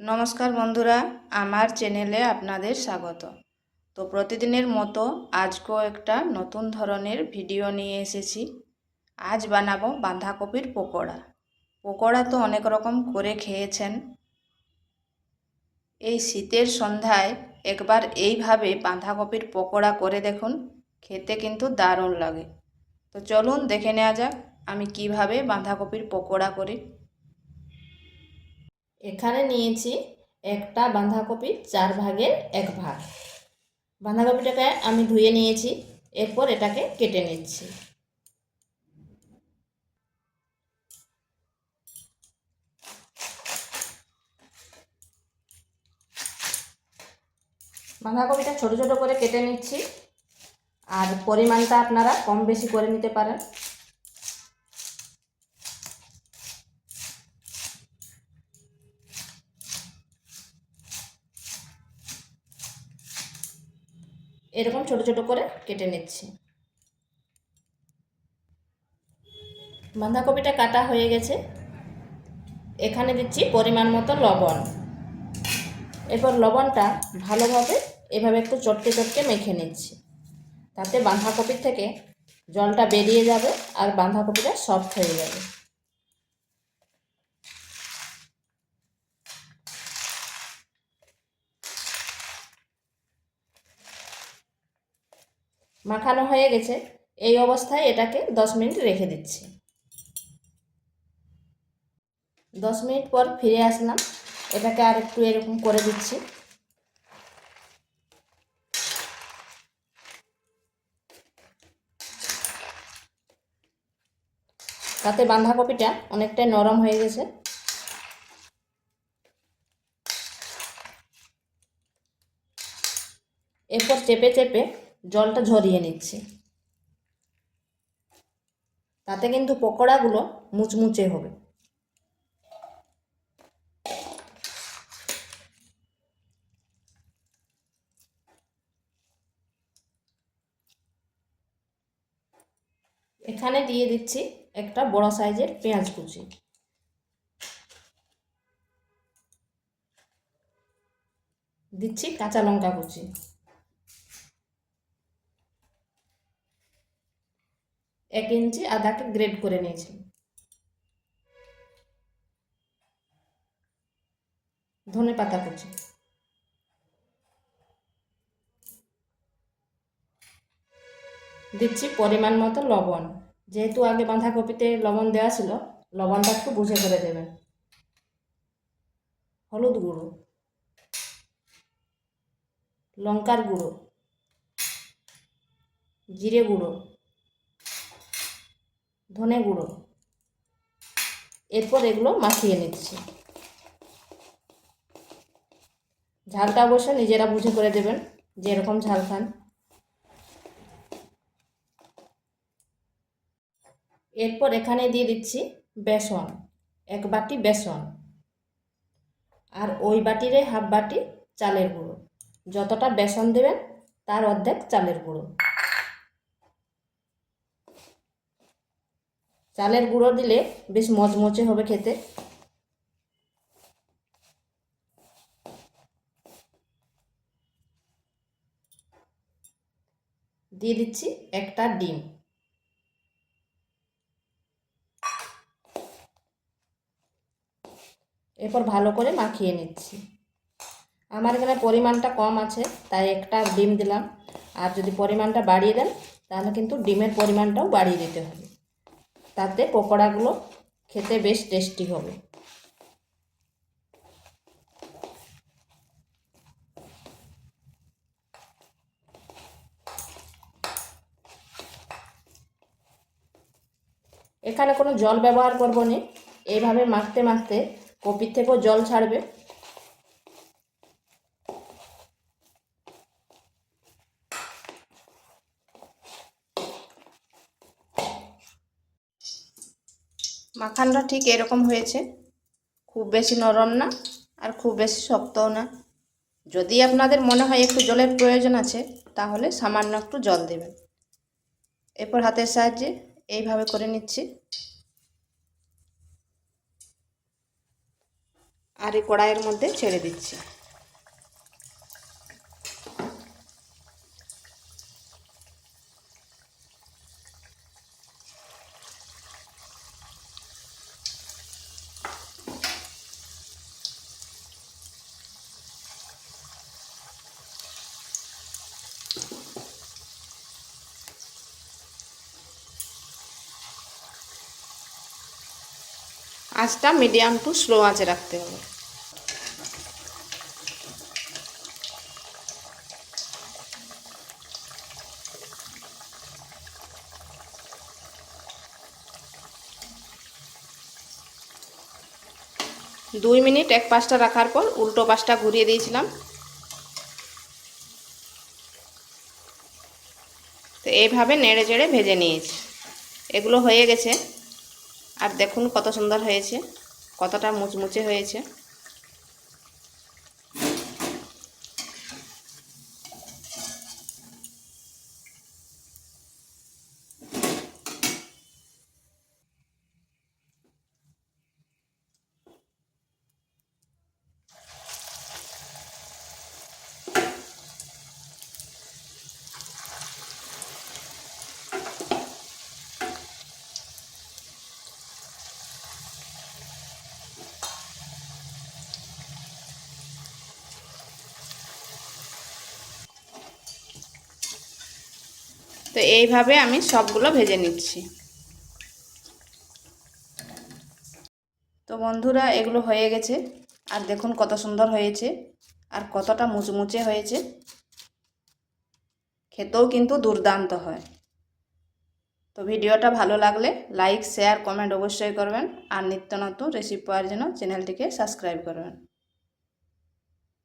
নমস্কার বন্ধুরা, আমার চ্যানেলে আপনাদের স্বাগত। তো প্রতিদিনের মতো আজকেও একটা নতুন ধরনের ভিডিও নিয়ে এসেছি। আজ বানাবো বাঁধাকপির পকোড়া। পকোড়া তো অনেক রকম করে খেয়েছেন। এই শীতের সন্ধ্যায় একবার এইভাবে বাঁধাকপির পকোড়া করে দেখুন, খেতে কিন্তু দারুণ লাগে। তো চলুন দেখে নেওয়া যাক আমি কিভাবে বাঁধাকপির পকোড়া করি। এখানে নিয়েছি একটা বাঁধাকপি 4 ভাগের 1 ভাগ। বাঁধাকপিটাকে আমি ধুয়ে নিয়েছি, এরপর এটাকে কেটে নিচ্ছি। বাঁধাকপিটা ছোট ছোট করে কেটে নিচ্ছি, আর পরিমাণটা আপনারা কম বেশি করে নিতে পারেন। এরকম ছোট ছোট করে কেটে নিচ্ছি। বাঁধাকপিটা কাটা হয়ে গেছে, এখানে দিচ্ছি পরিমাণ মতো লবণ। এরপর লবণটা ভালোভাবে এভাবে একটু চটকে চটকে মেখে নিচ্ছি, তাতে বাঁধাকপির থেকে জলটা বেরিয়ে যাবে আর বাঁধাকপিটা সফট হয়ে যাবে। মাখানো হয়ে গেছে, এই অবস্থায় এটাকে 10 মিনিট রেখে দিচ্ছি। 10 মিনিট পর ফিরে আসলাম, এটাকে আর একটু এরকম করে দিচ্ছি। তাতে বাঁধাকপিটা অনেকটাই নরম হয়ে গেছে। এরপর চেপে চেপে জলটা ঝরিয়ে নিচ্ছি, তাতে কিন্তু পকোড়াগুলো মুচমুচে হবে। এখানে দিয়ে দিচ্ছি একটা বড় সাইজের পেঁয়াজ কুচি, দিচ্ছি কাঁচা লঙ্কা কুচি, 1 ইঞ্চি আদাকে গ্রেট করে নিয়েছি, ধনেপাতা কুচি, দিচ্ছি পরিমাণ মতো লবণ। যেহেতু আগে বাঁধাকপিতে লবণ দেওয়া ছিল, লবণটা একটু বুঝে করে দেবেন। হলুদ গুঁড়ো, লঙ্কার গুঁড়ো, জিরে গুঁড়ো, ধনে গুঁড়ো। এরপর এগুলো মাখিয়ে নিচ্ছি। ঝালটা অবশ্য নিজেরা বুঝে করে দেবেন, যেরকম ঝাল খান। এরপর এখানে দিয়ে দিচ্ছি বেসন, 1 বাটি বেসন, আর ওই বাটিরে হাফ বাটি চালের গুঁড়ো। যতটা বেসন দেবেন তার অর্ধেক চালের গুঁড়ো। চালের গুঁড়ো দিলে বেশ মচমচে হবে খেতে। দিয়ে দিচ্ছি একটা ডিম। এরপর ভালো করে মাখিয়ে নিচ্ছি। আমার এখানে পরিমাণটা কম আছে, তাই একটা ডিম দিলাম। আর যদি পরিমাণটা বাড়িয়ে দেন তাহলে কিন্তু ডিমের পরিমাণটাও বাড়িয়ে দিতে হবে, তাতে পকোড়াগুলো খেতে বেশ টেস্টি হবে। এখানে কোনো জল ব্যবহার করব না, এইভাবে মাখতে মাখতে কপির থেকেও জল ছাড়বে। মাখানটা ঠিক এরকম হয়েছে, খুব বেশি নরম না আর খুব বেশি শক্তও না। যদি আপনাদের মনে হয় একটু জলের প্রয়োজন আছে, তাহলে সামান্য একটু জল দেবেন। এরপর হাতের সাহায্যে এইভাবে করে নিচ্ছি। আর এই কড়াইয়ের মধ্যে ছেড়ে দিচ্ছি। আঁচটা মিডিয়াম টু স্লো আঁচে রাখতে হবে। দুই মিনিট এক পাশটা রাখার পর উল্টো পাশটা ঘুরিয়ে দিয়েছিলাম। তো এইভাবে নেড়ে চেড়ে ভেজে নিয়েছি। এগুলো হয়ে গেছে। আর দেখুন কত সুন্দর হয়েছে, কতটা মুচমুচে হয়েছে। তো এইভাবে আমি সবগুলো ভেজে নিচ্ছি। তো বন্ধুরা, এগুলো হয়ে গেছে। আর দেখুন কত সুন্দর হয়েছে আর কতটা মুচমুচে হয়েছে। খেতেও কিন্তু দুর্দান্ত হয়। তো ভিডিওটা ভালো লাগলে লাইক, শেয়ার, কমেন্ট অবশ্যই করবেন। আর নিত্য নতুন রেসিপি পাওয়ার জন্য চ্যানেলটিকে সাবস্ক্রাইব করবেন।